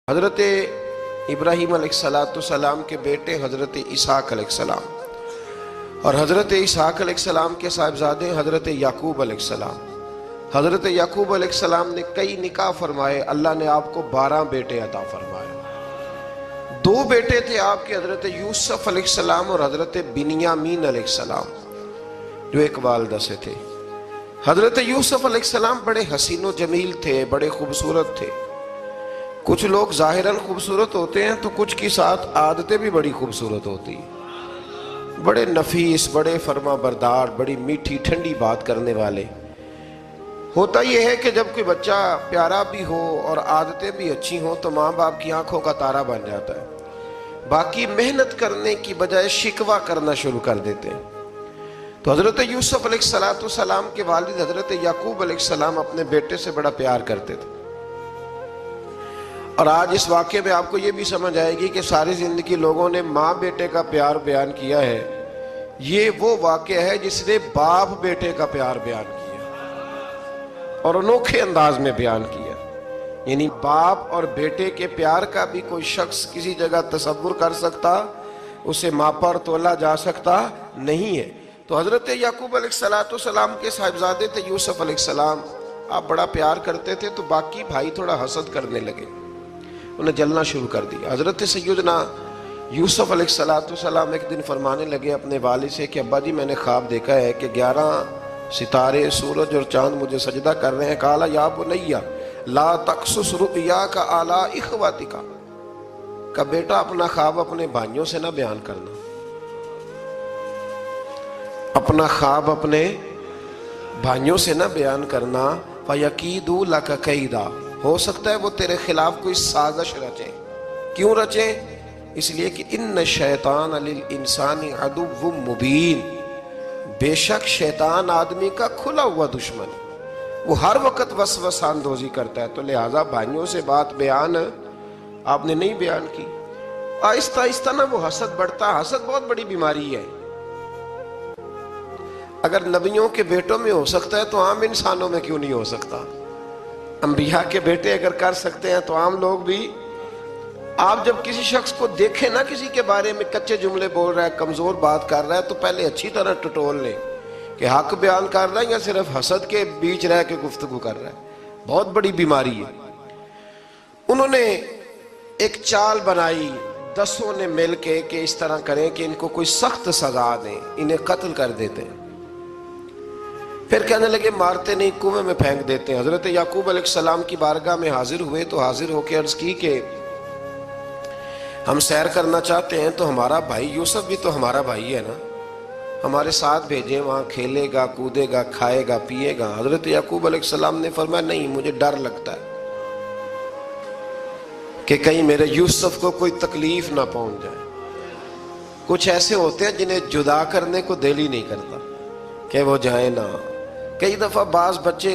حضرت ابراہیم علیہ السلام کے بیٹے حضرت اسحاق علیہ السلام اور حضرت اسحاق علیہ السلام کے صاحبزادے حضرت یعقوب علیہ السلام. حضرت یعقوب علیہ السلام نے کئی نکاح فرمائے. اللہ نے آپ کو 12 بیٹے عطا فرمائے. 2 بیٹے تھے آپ کے، حضرت یوسف علیہ السلام اور حضرت بنیامین علیہ السلام، جو ایک والدہ سے تھے. حضرت یوسف علیہ السلام بڑے حسین و جمیل تھے، بڑے خوبصورت تھے. کچھ لوگ ظاہراً خوبصورت ہوتے ہیں تو کچھ کی ساتھ عادتیں بھی بڑی خوبصورت ہوتی ہیں. بڑے نفیس، بڑے فرما بردار، بڑی میٹھی ٹھنڈی بات کرنے والے. ہوتا یہ ہے کہ جب کوئی بچہ پیارا بھی ہو اور عادتیں بھی اچھی ہوں تو ماں باپ کی آنکھوں کا تارا بن جاتا ہے. باقی محنت کرنے کی بجائے شکوہ کرنا شروع کر دیتے ہیں. تو حضرت یوسف علیہ السلام کے والد حضرت یعقوب علیہ السلام اپنے بیٹے سے بڑا پیار کرتے تھے. اور آج اس واقعے میں آپ کو یہ بھی سمجھ آئے گی کہ ساری زندگی لوگوں نے ماں بیٹے کا پیار بیان کیا ہے. یہ وہ واقعہ ہے جس نے باپ بیٹے کا پیار بیان کیا اور انوکھے انداز میں بیان کیا. یعنی باپ اور بیٹے کے پیار کا بھی کوئی شخص کسی جگہ تصور کر سکتا، اسے ماپا اور تولا جا سکتا نہیں ہے. تو حضرت یعقوب علیہ السلام کے صاحبزادے تھے یوسف علیہ السلام. آپ بڑا پیار کرتے تھے تو باقی بھائی تھوڑا حسد کرنے لگے، انہیں جلنا شروع کر دیا. حضرت سیدنا یوسف علیہ السلام ایک دن فرمانے لگے اپنے والد سے کہ ابا جی میں نے خواب دیکھا ہے کہ 11 ستارے، سورج اور چاند مجھے سجدہ کر رہے ہیں. قال یا بنی لا تقصص رؤیاک علی اخوتک، کہ بیٹا اپنا خواب اپنے بھائیوں سے نہ بیان کرنا، اپنا خواب اپنے بھائیوں سے نہ بیان کرنا. فَيَكِيدُوا لَكَ كَيْدًا، ہو سکتا ہے وہ تیرے خلاف کوئی سازش رچیں. کیوں رچیں؟ اس لیے کہ ان شیطان للانسان عدو مبین، بے شک شیطان آدمی کا کھلا ہوا دشمن، وہ ہر وقت وسوسہ اندوزی کرتا ہے. تو لہٰذا بھائیوں سے بات بیان آپ نے نہیں بیان کی. آہستہ آہستہ نا وہ حسد بڑھتا. حسد بہت بڑی بیماری ہے. اگر نبیوں کے بیٹوں میں ہو سکتا ہے تو عام انسانوں میں کیوں نہیں ہو سکتا؟ انبیاء کے بیٹے اگر کر سکتے ہیں تو عام لوگ بھی. آپ جب کسی شخص کو دیکھیں نا کسی کے بارے میں کچے جملے بول رہا ہے، کمزور بات کر رہا ہے، تو پہلے اچھی طرح ٹٹول لیں کہ حق بیان کر رہا ہے یا صرف حسد کے بیچ رہ کے گفتگو کر رہا ہے. بہت بڑی بیماری ہے. انہوں نے ایک چال بنائی 10 نے مل کے کہ اس طرح کریں کہ ان کو کوئی سخت سزا دیں، انہیں قتل کر دیتے ہیں. پھر کہنے لگے مارتے نہیں، کنویں میں پھینک دیتے ہیں. حضرت یعقوب علیہ السلام کی بارگاہ میں حاضر ہوئے تو حاضر ہو کے عرض کی کہ ہم سیر کرنا چاہتے ہیں تو ہمارا بھائی یوسف بھی تو ہمارا بھائی ہے نا، ہمارے ساتھ بھیجیں، وہاں کھیلے گا، کودے گا، کھائے گا، پیے گا. حضرت یعقوب علیہ السلام نے فرمایا نہیں، مجھے ڈر لگتا ہے کہ کہیں میرے یوسف کو کوئی تکلیف نہ پہنچ جائے. کچھ ایسے ہوتے ہیں جنہیں جدا کرنے کو دل ہی نہیں کرتا کہ وہ جائیں نہ. کئی دفعہ بعض بچے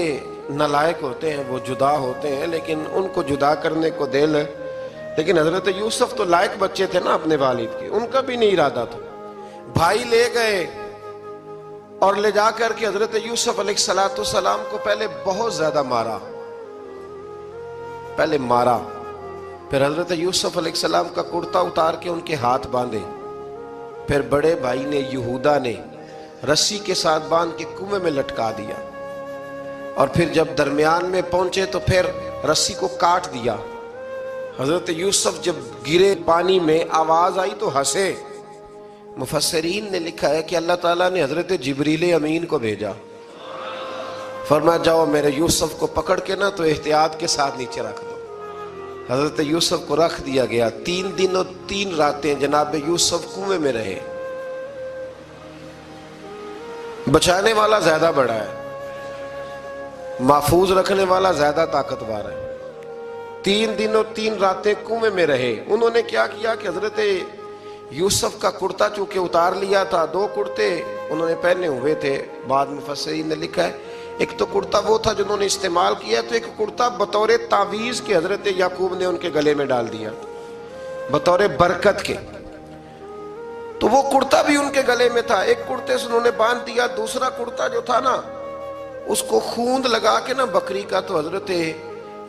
نالائق ہوتے ہیں، وہ جدا ہوتے ہیں لیکن ان کو جدا کرنے کو دل. لیکن حضرت یوسف تو لائق بچے تھے نا اپنے والد کے، ان کا بھی نہیں ارادہ تھا. بھائی لے گئے اور لے جا کر کے حضرت یوسف علیہ السلام کو پہلے بہت زیادہ مارا. پھر حضرت یوسف علیہ السلام کا کرتا اتار کے ان کے ہاتھ باندھے. پھر بڑے بھائی نے یہودا نے رسی کے ساتھ باندھ کے کنویں میں لٹکا دیا. اور پھر جب درمیان میں پہنچے تو پھر رسی کو کاٹ دیا. حضرت یوسف جب گرے پانی میں آواز آئی تو ہنسے. مفسرین نے لکھا ہے کہ اللہ تعالیٰ نے حضرت جبریل امین کو بھیجا، فرمایا جاؤ میرے یوسف کو پکڑ کے نا تو احتیاط کے ساتھ نیچے رکھ دو. حضرت یوسف کو رکھ دیا گیا. 3 دن اور 3 راتیں جناب یوسف کنویں میں رہے. بچانے والا زیادہ بڑا ہے، محفوظ رکھنے والا زیادہ طاقتور ہے. 3 دن اور 3 راتیں کنویں میں رہے. انہوں نے کیا کیا کہ حضرت یوسف کا کرتا چونکہ اتار لیا تھا، 2 کرتے انہوں نے پہنے ہوئے تھے. بعد مفسرین نے لکھا ہے ایک تو کرتا وہ تھا جنہوں نے استعمال کیا، تو ایک کرتا بطور تعویذ کے حضرت یعقوب نے ان کے گلے میں ڈال دیا بطور برکت کے. تو وہ کرتا بھی ان کے گلے میں تھا. ایک کرتے سے انہوں نے باندھ دیا. دوسرا کرتا جو تھا نا اس کو خوند لگا کے نا بکری کا، تو حضرت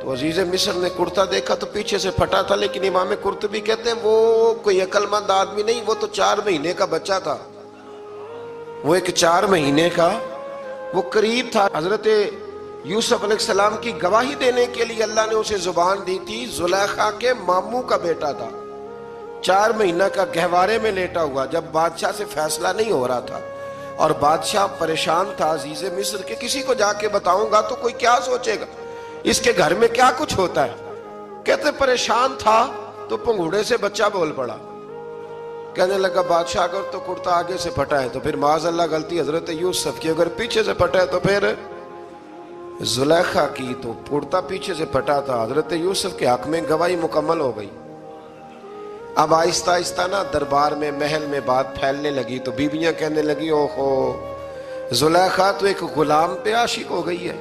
تو عزیز مصر نے کرتا دیکھا تو پیچھے سے پھٹا تھا، لیکن امام قرطبی کہتے ہیں وہ کوئی عقل مند آدمی نہیں، وہ تو 4 مہینے کا بچہ تھا، وہ ایک 4 مہینے کا وہ قریب تھا۔ حضرت یوسف علیہ السلام کی گواہی دینے کے لیے اللہ نے اسے زبان دی تھی، زلیخا کے ماموں کا بیٹا تھا، 4 مہینہ کا گہوارے میں لیٹا ہوا، جب بادشاہ سے فیصلہ نہیں ہو رہا تھا اور بادشاہ پریشان تھا عزیز مصر کے کسی کو جا کے بتاؤں گا تو کوئی کیا سوچے گا، اس کے گھر میں کیا کچھ ہوتا ہے۔ کہتے پریشان تھا تو پنگوڑے سے بچہ بول پڑا، کہنے لگا بادشاہ اگر تو کرتا آگے سے پھٹا ہے تو پھر معاذ اللہ غلطی حضرت یوسف کی، اگر پیچھے سے پھٹا ہے تو پھر زلیخا کی، تو کرتا پیچھے سے پھٹا تھا۔ حضرت یوسف کے حق میں گواہی مکمل ہو گئی۔ اب آہستہ آہستہ نا دربار میں محل میں بات پھیلنے لگی، تو بیویاں کہنے لگی اوہو زلیخا تو ایک غلام پہ عاشق ہو گئی ہے،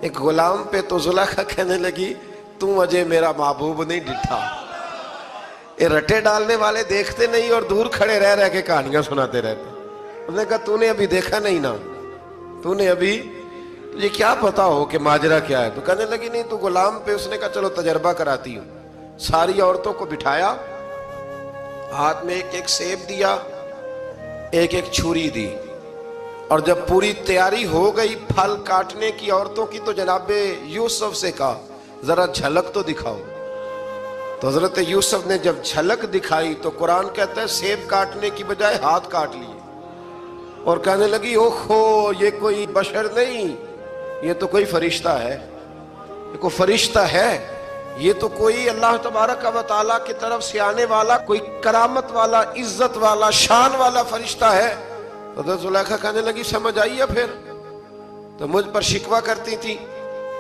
ایک غلام پہ۔ تو زلیخا کہنے لگی تم اجے میرا محبوب نہیں ڈٹھا۔ یہ رٹے ڈالنے والے دیکھتے نہیں اور دور کھڑے رہ رہ کے کہانیاں سناتے رہتے۔ انہوں نے کہا تو نے ابھی دیکھا نہیں نا، تو نے ابھی تجھے کیا پتا ہو کہ ماجرا کیا ہے؟ تو کہنے لگی نہیں تو غلام پہ۔ اس نے کہا چلو تجربہ کراتی ہوں۔ ساری عورتوں کو بٹھایا، ہاتھ میں ایک ایک سیب دیا، ایک ایک چھری دی، اور جب پوری تیاری ہو گئی پھل کاٹنے کی عورتوں کی تو جناب یوسف سے کہا ذرا جھلک تو دکھاؤ۔ تو حضرت یوسف نے جب جھلک دکھائی تو قرآن کہتا ہے سیب کاٹنے کی بجائے ہاتھ کاٹ لیے، اور کہنے لگی اوہو یہ کوئی بشر نہیں، یہ تو کوئی فرشتہ ہے، یہ کوئی فرشتہ ہے، یہ تو کوئی اللہ تبارک و تعالیٰ کی طرف سے آنے والا کوئی کرامت والا عزت والا شان والا فرشتہ ہے۔ حضرت زلیخا کہنے لگی سمجھ آئی ہے پھر تو مجھ پر شکوہ کرتی تھی۔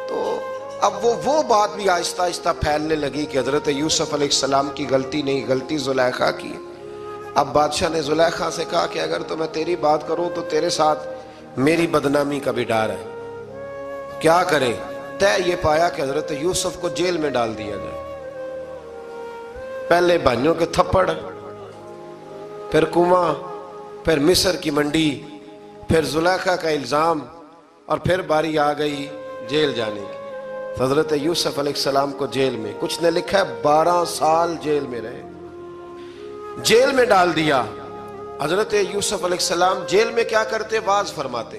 تو اب وہ بات بھی آہستہ آہستہ پھیلنے لگی کہ حضرت یوسف علیہ السلام کی غلطی نہیں، غلطی زلیخا کی۔ اب بادشاہ نے زلیخا سے کہا کہ اگر تو میں تیری بات کروں تو تیرے ساتھ میری بدنامی کا بھی ڈر ہے، کیا کرے؟ طے یہ پایا کہ حضرت یوسف کو جیل میں ڈال دیا جائے۔ پہلے بھائیوں کے تھپڑ، پھر کنواں، پھر مصر کی منڈی، پھر زلیخا کا الزام، اور پھر باری آ گئی جیل جانے کی۔ حضرت یوسف علیہ السلام کو جیل میں، کچھ نے لکھا ہے 12 سال جیل میں رہے، جیل میں ڈال دیا۔ حضرت یوسف علیہ السلام جیل میں کیا کرتے؟ واعظ فرماتے،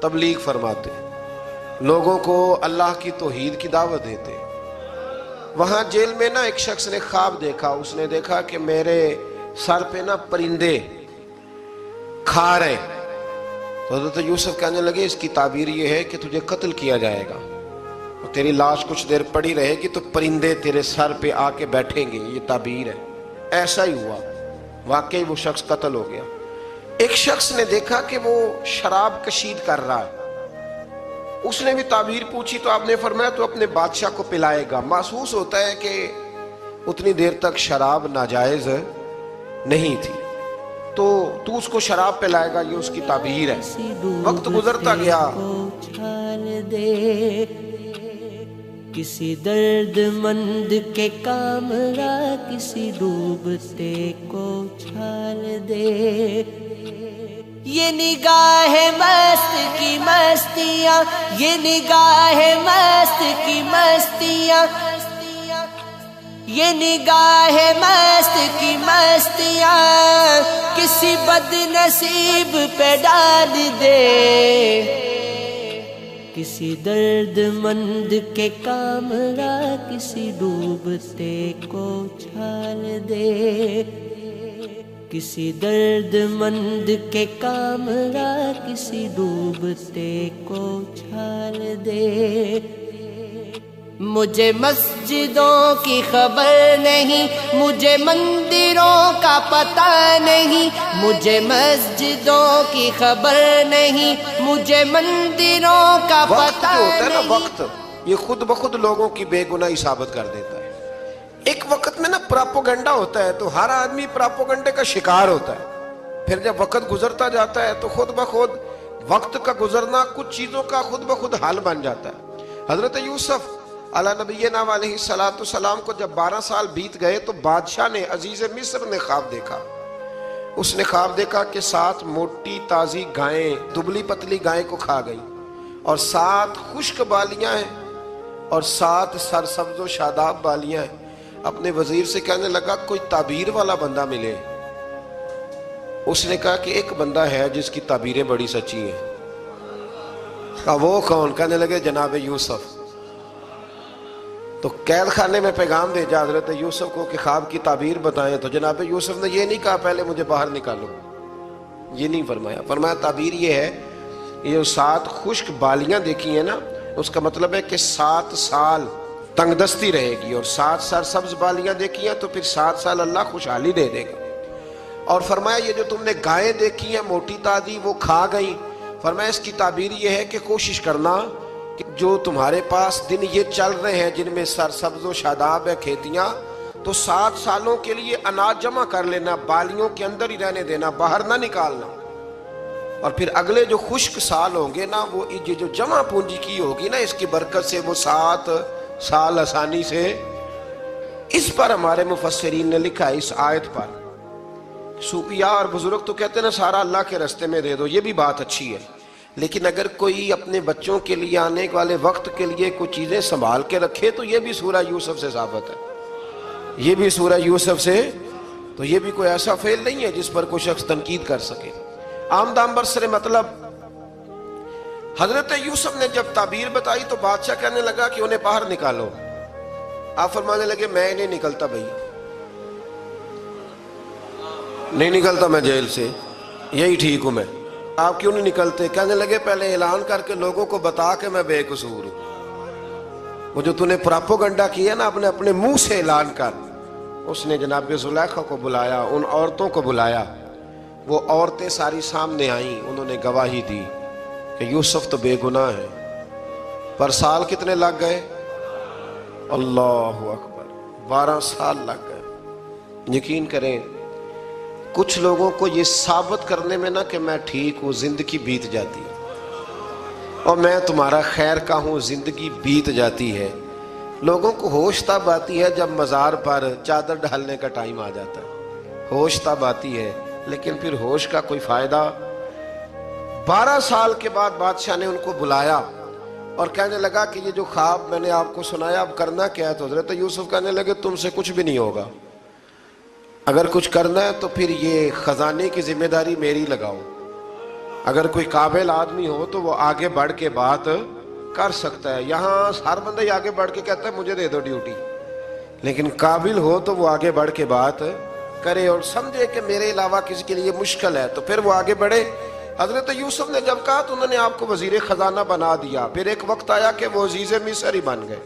تبلیغ فرماتے، لوگوں کو اللہ کی توحید کی دعوت دیتے۔ وہاں جیل میں نا ایک شخص نے خواب دیکھا، اس نے دیکھا کہ میرے سر پہ نا پرندے کھا رہے۔ تو حضرت یوسف کہنے لگے اس کی تعبیر یہ ہے کہ تجھے قتل کیا جائے گا، اور تیری لاش کچھ دیر پڑی رہے گی تو پرندے تیرے سر پہ آ کے بیٹھیں گے، یہ تعبیر ہے۔ ایسا ہی ہوا، واقعی وہ شخص قتل ہو گیا۔ ایک شخص نے دیکھا کہ وہ شراب کشید کر رہا ہے، اس نے بھی تعبیر پوچھی تو آپ نے فرمایا تو اپنے بادشاہ کو پلائے گا۔ محسوس ہوتا ہے کہ اتنی دیر تک شراب ناجائز نہیں تھی، تو اس کو شراب پلائے گا، یہ اس کی تعبیر ہے۔ وقت گزرتا گیا، کسی درد مند کے کام را کسی ڈوبتے کو چھال دے۔ یہ نگاہ مست کی مستیاں، یہ نگاہ مست کی مستیاں، یہ نگاہ مست کی مستیاں کسی بد نصیب پہ ڈال دے۔ کسی درد مند کے کام را کسی ڈوبتے کو چھال دے۔ کسی درد مند کے کام را کسی ڈوبتے کو چھال دے۔ مجھے مسجدوں کی خبر نہیں، مجھے مندروں کا پتہ نہیں، مجھے مسجدوں کی خبر نہیں، مجھے مندروں کا پتہ نہیں۔ وقت ہوتا ہے نا، وقت یہ خود بخود لوگوں کی بے گناہی ثابت کر دیتا ہے۔ ایک وقت میں نا پراپوگنڈا ہوتا ہے تو ہر آدمی پراپوگنڈے کا شکار ہوتا ہے، پھر جب وقت گزرتا جاتا ہے تو خود بخود وقت کا گزرنا کچھ چیزوں کا خود بخود حال بن جاتا ہے۔ حضرت یوسف علیہ نبینا علیہ السلام کو جب 12 سال بیت گئے تو بادشاہ نے، عزیز مصر نے خواب دیکھا۔ اس نے خواب دیکھا کہ 7 موٹی تازی گائیں دبلی پتلی گائیں کو کھا گئی، اور 7 خشک بالیاں ہیں اور 7 سرسبز و شاداب بالیاں ہیں. اپنے وزیر سے کہنے لگا کوئی تعبیر والا بندہ ملے. اس نے کہا کہ ایک بندہ ہے جس کی تعبیریں بڑی سچی ہیں. کہا وہ کون؟ کہنے لگے جناب یوسف. تو قید خانے میں پیغام بھیجا حضرت یوسف کو کہ خواب کی تعبیر بتائیں. تو جناب یوسف نے یہ نہیں کہا پہلے مجھے باہر نکالو، یہ نہیں فرمایا. فرمایا تعبیر یہ ہے، یہ 7 خشک بالیاں دیکھی ہیں نا، اس کا مطلب ہے کہ 7 سال تنگ دستی رہے گی، اور 7 سرسبز بالیاں دیکھی ہیں تو پھر 7 سال اللہ خوشحالی دے دے گا. اور فرمایا یہ جو تم نے گائیں دیکھی ہیں موٹی تازی وہ کھا گئیں، فرمایا اس کی تعبیر یہ ہے کہ کوشش کرنا کہ جو تمہارے پاس دن یہ چل رہے ہیں جن میں سرسبز و شاداب ہے کھیتیاں، تو 7 سالوں کے لیے اناج جمع کر لینا، بالیوں کے اندر ہی رہنے دینا، باہر نہ نکالنا. اور پھر اگلے جو خشک سال ہوں گے نا، وہ یہ جو جمع پونجی کی ہوگی نا، اس کی برکت سے وہ 7 سال آسانی سے. اس پر ہمارے مفسرین نے لکھا ہے، اس آیت پر صوفیاء اور بزرگ تو کہتے ہیں نا سارا اللہ کے راستے میں دے دو، یہ بھی بات اچھی ہے، لیکن اگر کوئی اپنے بچوں کے لیے آنے والے وقت کے لیے کچھ چیزیں سنبھال کے رکھے تو یہ بھی سورہ یوسف سے ثابت ہے. یہ بھی سورہ یوسف سے، تو یہ بھی کوئی ایسا فعل نہیں ہے جس پر کوئی شخص تنقید کر سکے. آمدام برسر مطلب حضرت یوسف نے جب تعبیر بتائی تو بادشاہ کہنے لگا کہ انہیں باہر نکالو. آپ فرمانے لگے میں نہیں نکلتا بھائی، نہیں نکلتا میں جیل سے، یہی ٹھیک ہوں میں. آپ کیوں نہیں نکلتے؟ کہنے لگے پہلے اعلان کر کے لوگوں کو بتا کہ میں بے قصور ہوں. وہ جو تو نے پراپوگنڈا کیا نا اپنے منہ سے اعلان کر. اس نے جناب زلیخا کو بلایا، ان عورتوں کو بلایا، وہ عورتیں ساری سامنے آئیں، انہوں نے گواہی دی کہ یوسف تو بے گناہ ہے. پر سال کتنے لگ گئے؟ اللہ اکبر، 12 سال لگ گئے. یقین کریں کچھ لوگوں کو یہ ثابت کرنے میں نا کہ میں ٹھیک ہوں زندگی بیت جاتی ہے، اور میں تمہارا خیر کا ہوں زندگی بیت جاتی ہے. لوگوں کو ہوش تب آتی ہے جب مزار پر چادر ڈالنے کا ٹائم آ جاتا ہے، ہوش تب آتی ہے، لیکن پھر ہوش کا کوئی فائدہ. 12 سال کے بعد بادشاہ نے ان کو بلایا اور کہنے لگا کہ یہ جو خواب میں نے آپ کو سنایا اب کرنا کیا ہے؟ تو حضرت یوسف کہنے لگے تم سے کچھ بھی نہیں ہوگا، اگر کچھ کرنا ہے تو پھر یہ خزانے کی ذمہ داری میری لگاؤ. اگر کوئی قابل آدمی ہو تو وہ آگے بڑھ کے بات کر سکتا ہے. یہاں ہر بندہ ہی آگے بڑھ کے کہتا ہے مجھے دے دو ڈیوٹی، لیکن قابل ہو تو وہ آگے بڑھ کے بات کرے اور سمجھے کہ میرے علاوہ کسی کے لیے مشکل ہے تو پھر وہ آگے بڑھے. حضرت یوسف نے جب کہا تو انہوں نے آپ کو وزیر خزانہ بنا دیا. پھر ایک وقت آیا کہ وہ عزیز مصر ہی بن گئے.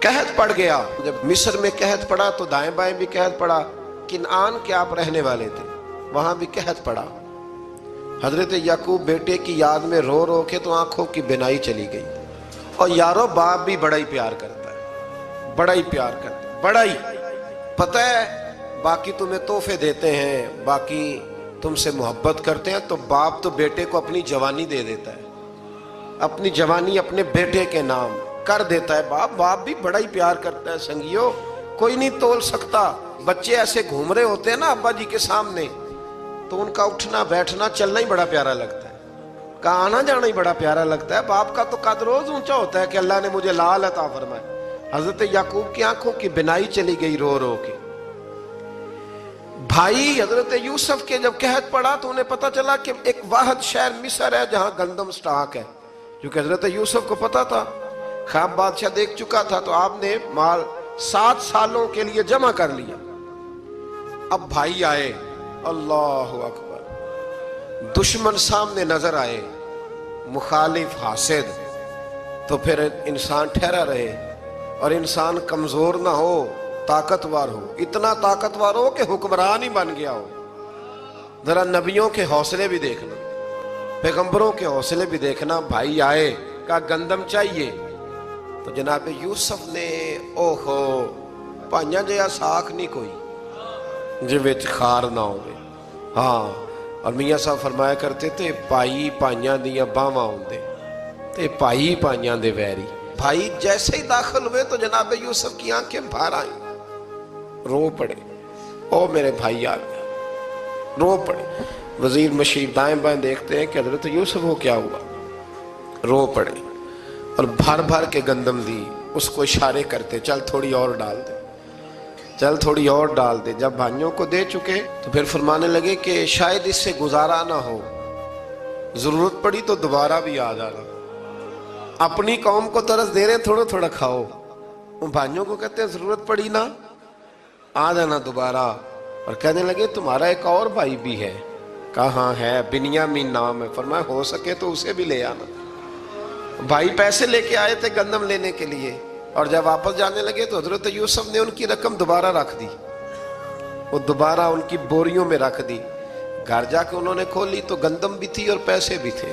قحط پڑ گیا، جب مصر میں قحط پڑا تو دائیں بائیں بھی قحط پڑا. کنعان کے آپ رہنے والے تھے، وہاں بھی قحط پڑا. حضرت یعقوب بیٹے کی یاد میں رو رو کے تو آنکھوں کی بینائی چلی گئی. اور یارو باپ بھی بڑا ہی پیار کرتا ہے، بڑا ہی پیار کرتا ہے، بڑا ہی. پتہ ہے باقی تمہیں تحفے دیتے ہیں، باقی تم سے محبت کرتے ہیں، تو باپ تو بیٹے کو اپنی جوانی دے دیتا ہے، اپنی جوانی اپنے بیٹے کے نام کر دیتا ہے. باپ بھی بڑا ہی پیار کرتا ہے. سنگیو کوئی نہیں تول سکتا. بچے ایسے گھوم رہے ہوتے ہیں نا ابا جی کے سامنے، تو ان کا اٹھنا بیٹھنا چلنا ہی بڑا پیارا لگتا ہے، کا آنا جانا ہی بڑا پیارا لگتا ہے. باپ کا تو قد روز اونچا ہوتا ہے کہ اللہ نے مجھے لال عطا فرمائے. حضرت یعقوب کی آنکھوں کی بینائی چلی گئی رو رو کے. بھائی حضرت یوسف کے جب قحط پڑا تو انہیں پتا چلا کہ ایک واحد شہر مصر ہے جہاں گندم سٹاک ہے، کیونکہ حضرت یوسف کو پتا تھا، خواب بادشاہ دیکھ چکا تھا. تو آپ نے مال 7 سالوں کے لیے جمع کر لیا. اب بھائی آئے، اللہ اکبر، دشمن سامنے نظر آئے، مخالف حاسد، تو پھر انسان ٹھہرا رہے اور انسان کمزور نہ ہو، طاقتور ہو. اتنا طاقتور ہو کہ حکمران ہی بن گیا ہو. ذرا نبیوں کے حوصلے بھی دیکھنا، پیغمبروں کے حوصلے بھی دیکھنا. بھائی آئے، کہا گندم چاہیے. تو جناب یوسف نے اوہو پائیاں جیا ساکھ نہیں کوئی جے وچ خار نہ ہوئے. ہاں، اور میاں صاحب فرمایا کرتے تھے پائی پائیاں دیاں باواں ہوندے تے پائی پائیاں دے ویری. بھائی جیسے ہی داخل ہوئے تو جناب یوسف کی آنکھیں بھر آئیں، رو پڑے. او میرے بھائی آ گیا، رو پڑے. وزیر مشیر دائیں بائیں دیکھتے ہیں کہ حضرت یوسف کو کیا ہوا، رو پڑے. اور بھر بھر کے گندم دی، اس کو اشارے کرتے چل تھوڑی اور ڈال دے، چل تھوڑی اور ڈال دے۔ جب بھائیوں کو دے چکے تو پھر فرمانے لگے کہ شاید اس سے گزارا نہ ہو، ضرورت پڑی تو دوبارہ بھی آ جانا، اپنی قوم کو ترس دے رہے تھوڑا تھوڑا کھاؤ۔ ان بھائیوں کو کہتے ہیں ضرورت پڑی نا آ جانا دوبارہ۔ اور کہنے لگے تمہارا ایک اور بھائی بھی ہے؟ کہا ہاں ہے، بنیامین نام ہے۔ فرمایا ہو سکے تو اسے بھی لے آنا۔ بھائی پیسے لے کے آئے تھے گندم لینے کے لیے، اور جب واپس جانے لگے تو حضرت یوسف نے ان کی رقم دوبارہ رکھ دی، وہ دوبارہ ان کی بوریوں میں رکھ دی۔ گھر جا کے انہوں نے کھولی تو گندم بھی تھی اور پیسے بھی تھے۔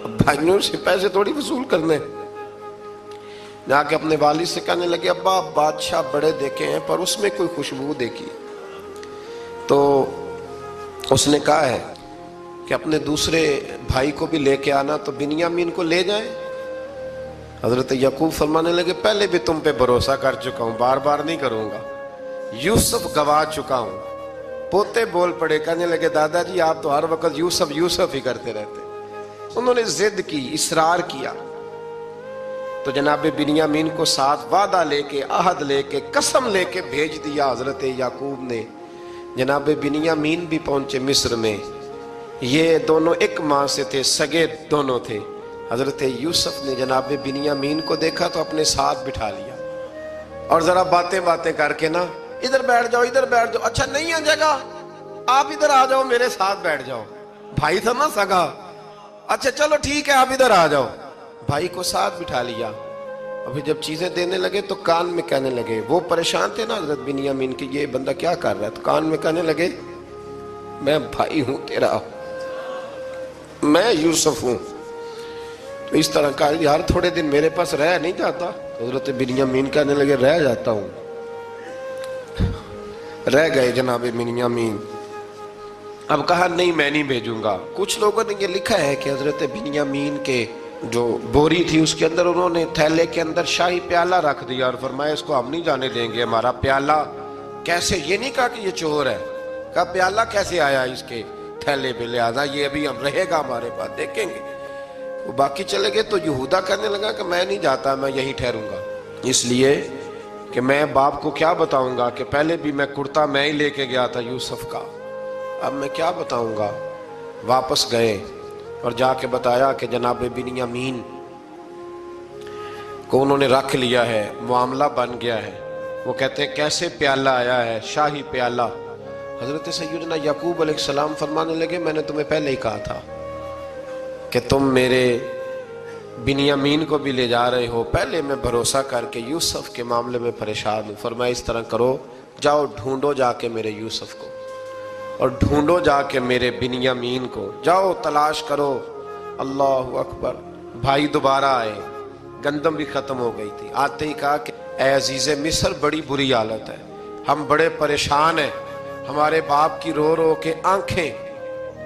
اب بھائیوں سے پیسے تھوڑی وصول کرنے، جا کے اپنے والد سے کہنے لگے ابا بادشاہ بڑے دیکھے ہیں پر اس میں کوئی خوشبو دیکھی، تو اس نے کہا ہے کہ اپنے دوسرے بھائی کو بھی لے کے آنا، تو بنیامین کو لے جائیں۔ حضرت یعقوب فرمانے لگے پہلے بھی تم پہ بھروسہ کر چکا ہوں، بار بار نہیں کروں گا، یوسف گوا چکا ہوں۔ پوتے بول پڑے، کہنے لگے دادا جی آپ تو ہر وقت یوسف یوسف ہی کرتے رہتے۔ انہوں نے ضد کی، اصرار کیا، تو جناب بنیامین کو ساتھ وعدہ لے کے، عہد لے کے، قسم لے کے بھیج دیا حضرت یعقوب نے۔ جناب بنیامین بھی پہنچے مصر میں، یہ دونوں ایک ماں سے تھے، سگے دونوں تھے۔ حضرت یوسف نے جناب بنیامین کو دیکھا تو اپنے ساتھ بٹھا لیا، اور ذرا باتیں کر کے نا ادھر بیٹھ جاؤ ادھر بیٹھ جاؤ، اچھا نہیں ہے جگہ آپ ادھر آ جاؤ میرے ساتھ بیٹھ جاؤ، بھائی تھا نا سگا، اچھا چلو ٹھیک ہے آپ ادھر آ جاؤ، بھائی کو ساتھ بٹھا لیا۔ ابھی جب چیزیں دینے لگے تو کان میں کہنے لگے، وہ پریشان تھے نا حضرت بنیامین کی یہ بندہ کیا کر رہا ہے، تو کان میں کہنے لگے میں بھائی ہوں تیرا، میں یوسف ہوں۔ تو اس طرح کہا یار تھوڑے دن میرے پاس رہ نہیں جاتا، حضرت بنیامین کہنے لگے رہ جاتا ہوں۔ رہ گئے جناب بنیامین۔ اب کہا نہیں میں نہیں بھیجوں گا۔ کچھ لوگوں نے یہ لکھا ہے کہ حضرت بنیامین کے جو بوری تھی اس کے اندر انہوں نے تھیلے کے اندر شاہی پیالہ رکھ دیا اور فرمایا اس کو ہم نہیں جانے دیں گے، ہمارا پیالہ کیسے، یہ نہیں کہا کہ یہ چور ہے، کہا پیالہ کیسے آیا اس کے تھیلے پہ، لہذا یہ ابھی ہم رہے گا ہمارے پاس دیکھیں گے۔ وہ باقی چلے گئے تو یہودا کہنے لگا کہ میں نہیں جاتا، میں یہی ٹھہروں گا، اس لیے کہ میں باپ کو کیا بتاؤں گا کہ پہلے بھی میں کرتا میں ہی لے کے گیا تھا یوسف کا، اب میں کیا بتاؤں گا۔ واپس گئے اور جا کے بتایا کہ جناب بنیامین کو انہوں نے رکھ لیا ہے، معاملہ بن گیا ہے۔ وہ کہتے ہیں کیسے پیالہ آیا ہے، شاہی پیالہ۔ حضرت سیدنا یعقوب علیہ السلام فرمانے لگے میں نے تمہیں پہلے ہی کہا تھا کہ تم میرے بنیامین کو بھی لے جا رہے ہو، پہلے میں بھروسہ کر کے یوسف کے معاملے میں پریشان ہوں۔ فرمایا اس طرح کرو، جاؤ ڈھونڈو جا کے میرے یوسف کو، اور ڈھونڈو جا کے میرے بنیامین کو، جاؤ تلاش کرو۔ اللہ اکبر۔ بھائی دوبارہ آئے، گندم بھی ختم ہو گئی تھی، آتے ہی کہا کہ اے عزیز مصر بڑی بری حالت ہے، ہم بڑے پریشان ہیں، ہمارے باپ کی رو رو کے آنکھیں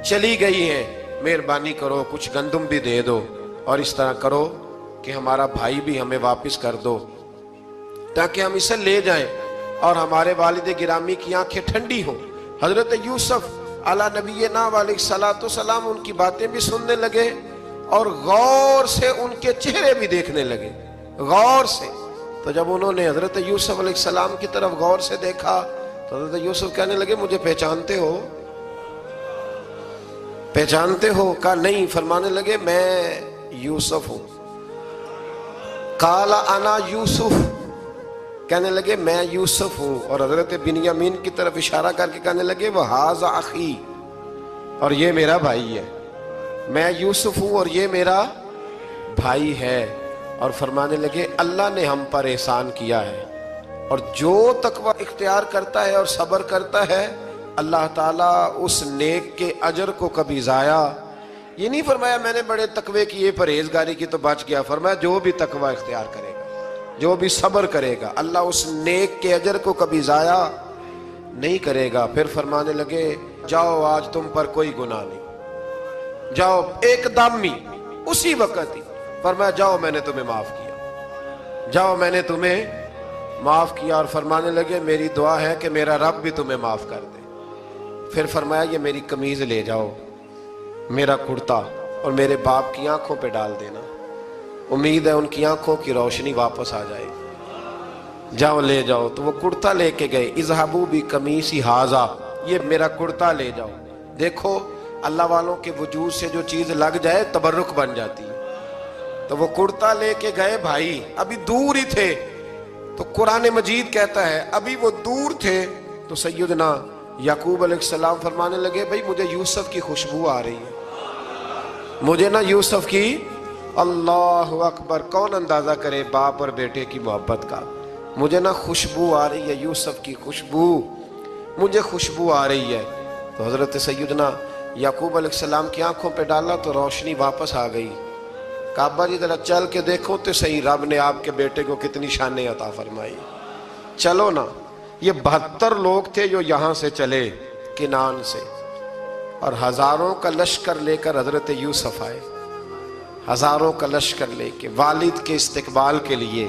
چلی گئی ہیں، مہربانی کرو کچھ گندم بھی دے دو، اور اس طرح کرو کہ ہمارا بھائی بھی ہمیں واپس کر دو تاکہ ہم اسے لے جائیں اور ہمارے والد گرامی کی آنکھیں ٹھنڈی ہوں۔ حضرت یوسف علی نبینا علیہ الصلوۃ والسلام ان کی باتیں بھی سننے لگے اور غور سے ان کے چہرے بھی دیکھنے لگے، غور سے۔ تو جب انہوں نے حضرت یوسف علیہ السلام کی طرف غور سے دیکھا تو حضرت یوسف کہنے لگے مجھے پہچانتے ہو، پہچانتے ہو؟ کہا نہیں۔ فرمانے لگے میں یوسف ہوں۔ قال انا یوسف، کہنے لگے میں یوسف ہوں، اور حضرت بنیامین کی طرف اشارہ کر کے کہنے لگے وہذا اخی، اور یہ میرا بھائی ہے، میں یوسف ہوں اور یہ میرا بھائی ہے۔ اور فرمانے لگے اللہ نے ہم پر احسان کیا ہے، اور جو تقوی اختیار کرتا ہے اور صبر کرتا ہے اللہ تعالیٰ اس نیک کے اجر کو کبھی ضائع، یہ نہیں فرمایا میں نے بڑے تقوی کیے پرہیزگاری کی تو بچ گیا، فرمایا جو بھی تقوی اختیار کرے گا، جو بھی صبر کرے گا اللہ اس نیک کے اجر کو کبھی ضائع نہیں کرے گا۔ پھر فرمانے لگے جاؤ آج تم پر کوئی گناہ نہیں، جاؤ ایک دم ہی اسی وقت ہی فرمایا جاؤ میں نے تمہیں معاف کیا، جاؤ میں نے تمہیں معاف کیا۔ اور فرمانے لگے میری دعا ہے کہ میرا رب بھی تمہیں معاف کر دے۔ پھر فرمایا یہ میری قمیض لے جاؤ، میرا کرتا، اور میرے باپ کی آنکھوں پہ ڈال دینا۔ امید ہے ان کی آنکھوں کی روشنی واپس آ جائے. جاؤ لے جاؤ. تو وہ کرتا لے کے گئے. اذهبوا بقمیصی ھذا، یہ میرا کرتا لے جاؤ. دیکھو اللہ والوں کے وجود سے جو چیز لگ جائے تبرک بن جاتی ہے. تو وہ کرتا لے کے گئے بھائی، ابھی دور ہی تھے. تو قرآن مجید کہتا ہے ابھی وہ دور تھے تو سیدنا یعقوب علیہ السلام فرمانے لگے بھائی مجھے یوسف کی خوشبو آ رہی ہے، مجھے نا یوسف کی. اللہ اکبر، کون اندازہ کرے باپ اور بیٹے کی محبت کا. مجھے نا خوشبو آ رہی ہے، یوسف کی خوشبو، مجھے خوشبو آ رہی ہے. تو حضرت سیدنا یعقوب علیہ السلام کی آنکھوں پہ ڈالا تو روشنی واپس آ گئی. کعبہ جی ذرا چل کے دیکھو تو صحیح رب نے آپ کے بیٹے کو کتنی شانیں عطا فرمائی. چلو نا. یہ 72 لوگ تھے جو یہاں سے چلے کنان سے، اور ہزاروں کا لشکر لے کر حضرت یوسف آئے، ہزاروں کا لشکر لے کے والد کے استقبال کے لیے.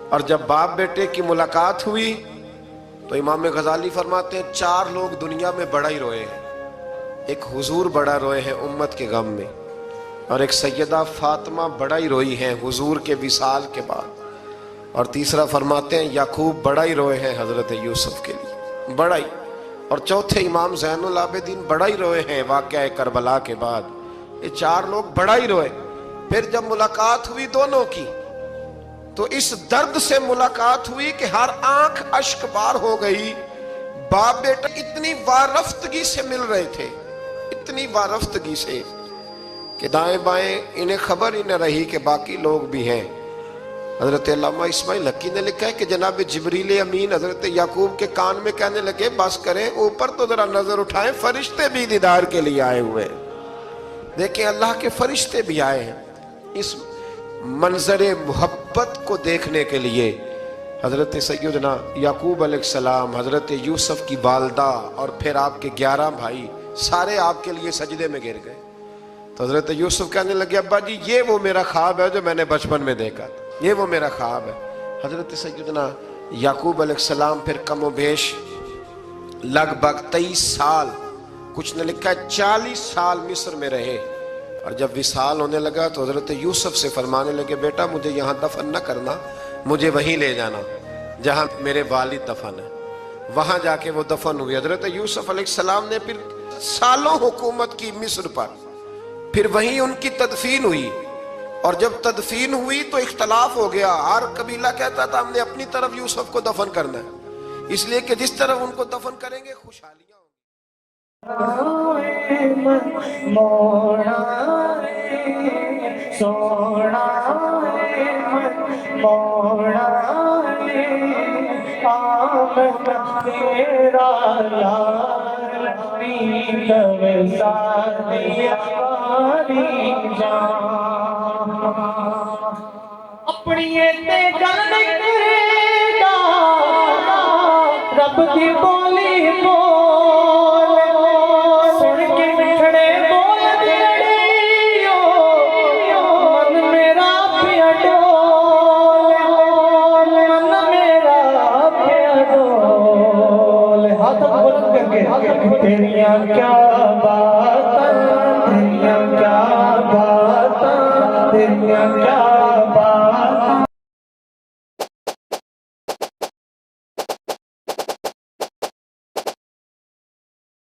اور جب باپ بیٹے کی ملاقات ہوئی تو امام غزالی فرماتے ہیں 4 لوگ دنیا میں بڑا ہی روئے ہیں. ایک حضور بڑا روئے ہیں امت کے غم میں، اور ایک سیدہ فاطمہ بڑا ہی روئی ہیں حضور کے وصال کے بعد، اور تیسرا فرماتے ہیں یعقوب بڑا ہی روئے ہیں حضرت یوسف کے لیے، بڑا ہی. اور چوتھے امام زین العابدین بڑا ہی روئے ہیں واقعہ کربلا کے بعد. یہ 4 لوگ بڑا ہی روئے. پھر جب ملاقات ہوئی دونوں کی تو اس درد سے ملاقات ہوئی کہ ہر آنکھ اشک بار ہو گئی. باپ بیٹا اتنی وارفتگی سے مل رہے تھے، اتنی وارفتگی سے کہ دائیں بائیں انہیں خبر ہی نہ رہی کہ باقی لوگ بھی ہیں. حضرت علامہ اسماعیل حقی نے لکھا ہے کہ جناب جبریل امین حضرت یعقوب کے کان میں کہنے لگے بس کریں، اوپر تو ذرا نظر اٹھائیں، فرشتے بھی دیدار کے لیے آئے ہوئے ہیں. دیکھیں اللہ کے فرشتے بھی آئے ہیں اس منظر محبت کو دیکھنے کے لیے. حضرت سیدنا یعقوب علیہ السلام، حضرت یوسف کی والدہ، اور پھر آپ کے 11 بھائی سارے آپ کے لیے سجدے میں گر گئے. تو حضرت یوسف کہنے لگے ابا جی یہ وہ میرا خواب ہے جو میں نے بچپن میں دیکھا تھا، یہ وہ میرا خواب ہے. حضرت سیدنا یعقوب علیہ السلام پھر کم و بیش لگ بھگ 23 سال، کچھ نے لکھا ہے 40 سال مصر میں رہے. اور جب وصال ہونے لگا تو حضرت یوسف سے فرمانے لگے بیٹا مجھے یہاں دفن نہ کرنا، مجھے وہیں لے جانا جہاں میرے والد دفن ہے. وہاں جا کے وہ دفن ہوئے. حضرت یوسف علیہ السلام نے پھر سالوں حکومت کی مصر پر، پھر وہیں ان کی تدفین ہوئی. اور جب تدفین ہوئی تو اختلاف ہو گیا، ہر قبیلہ کہتا تھا ہم نے اپنی طرف یوسف کو دفن کرنا ہے، اس لیے کہ جس طرف ان کو دفن کریں گے خوشحالیاں ہوں موڑا سونا موڑا آمد تیرا یار پریت سادی ہماری جان اپنی تے گل کرے گا رب دی بولی بول سن کے مٹھڑے بول دیڑیو من میرا پیا ڈول من میرا پیا ڈول ہاتھ بلند کر کے تیریاں کیا باتاں